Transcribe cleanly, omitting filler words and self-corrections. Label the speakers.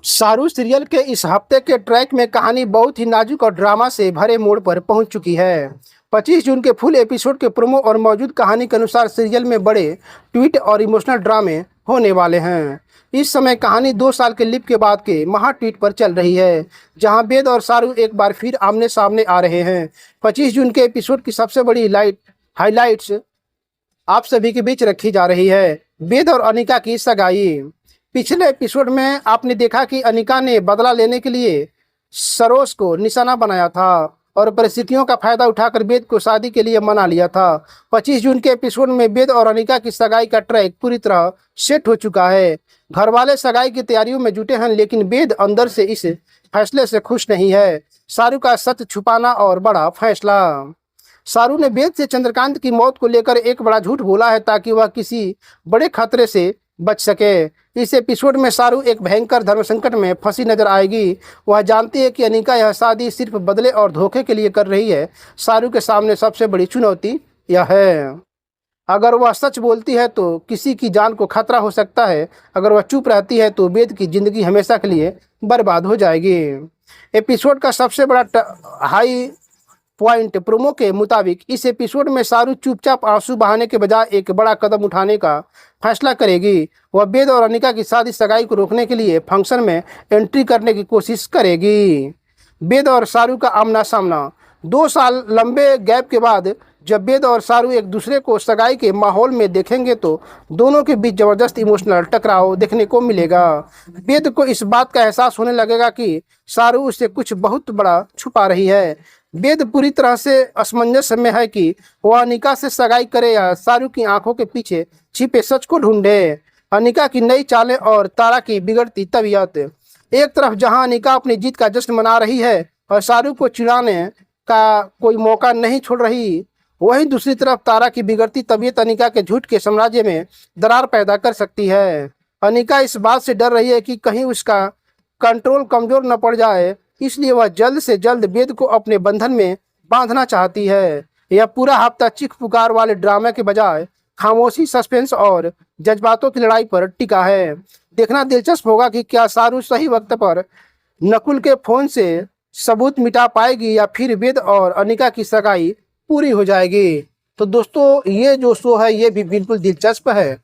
Speaker 1: Shahrukh serial के इस हफ्ते के ट्रैक में कहानी बहुत ही नाजुक और ड्रामा से भरे मोड़ पर पहुंच चुकी है। 25 जून के फुल एपिसोड के प्रोमो और मौजूद कहानी के अनुसार सीरियल में बड़े ट्वीट और इमोशनल ड्रामे होने वाले हैं। इस समय कहानी 2 साल के लिप के बाद के महा ट्वीट पर चल रही है, जहां वेद और शाहरुख एक बार फिर आमने सामने आ रहे हैं। 25 जून के एपिसोड की सबसे बड़ी हाइलाइट्स आप सभी के बीच रखी जा रही है। वेद और अनिका की सगाई। पिछले एपिसोड में आपने देखा कि अनिका ने बदला लेने के लिए सरोज को निशाना बनाया था और परिस्थितियों का फायदा उठाकर वेद को शादी के लिए मना लिया था। 25 जून के एपिसोड में वेद और अनिका की सगाई का ट्रैक पूरी तरह सेट हो चुका है। घर वाले सगाई की तैयारियों में जुटे हैं, लेकिन वेद अंदर से इस फैसले से खुश नहीं है। शाहरुख का सच छुपाना और बड़ा फैसला। शाहरुख ने वेद से चंद्रकांत की मौत को लेकर एक बड़ा झूठ बोला है ताकि वह किसी बड़े खतरे से बच सके। इस एपिसोड में शाहरुख एक भयंकर धर्म संकट में फंसी नजर आएगी। वह जानती है कि अनिका यह शादी सिर्फ बदले और धोखे के लिए कर रही है। शाहरुख के सामने सबसे बड़ी चुनौती यह है, अगर वह सच बोलती है तो किसी की जान को खतरा हो सकता है। अगर वह चुप रहती है तो वेद की जिंदगी हमेशा के लिए बर्बाद हो जाएगी। एपिसोड का सबसे बड़ा हाई पॉइंट प्रोमो के मुताबिक इस एपिसोड में शाहरुख चुपचाप आंसू बहाने के बजाय एक बड़ा कदम उठाने का फैसला करेगी। वह वेद और अनिका की शादी सगाई को रोकने के लिए फंक्शन में एंट्री करने की कोशिश करेगी। वेद और शाहरुख का आमना सामना। 2 साल लंबे गैप के बाद जब वेद और शाहरुख एक दूसरे को सगाई के माहौल में देखेंगे तो दोनों के बीच जबरदस्त इमोशनल टकराव देखने को मिलेगा। वेद को इस बात का एहसास होने लगेगा कि शाहरुख उससे कुछ बहुत बड़ा छुपा रही है। वेद पूरी तरह से असमंजस में है कि वह अनिका से सगाई करे या शाहरुख की आंखों के पीछे छिपे सच को ढूंढे। अनिका की नई चालें और तारा की बिगड़ती तबीयत। एक तरफ जहां अनिका अपनी जीत का जश्न मना रही है और शाहरुख को चिढ़ाने का कोई मौका नहीं छोड़ रही, वहीं दूसरी तरफ तारा की बिगड़ती तबीयत अनिका के झूठ के साम्राज्य में दरार पैदा कर सकती है। अनिका इस बात से डर रही है कि कहीं उसका कंट्रोल कमजोर न पड़ जाए, इसलिए वह जल्द से जल्द वेद को अपने बंधन में बांधना चाहती है। यह पूरा हफ्ता चीख पुकार वाले ड्रामे के बजाय खामोशी, सस्पेंस और जज्बातों की लड़ाई पर टिका है। देखना दिलचस्प होगा कि क्या शाहरुख सही वक्त पर नकुल के फोन से सबूत मिटा पाएगी या फिर वेद और अनिका की सगाई पूरी हो जाएगी। तो दोस्तों, ये जो शो है ये भी बिल्कुल दिलचस्प है।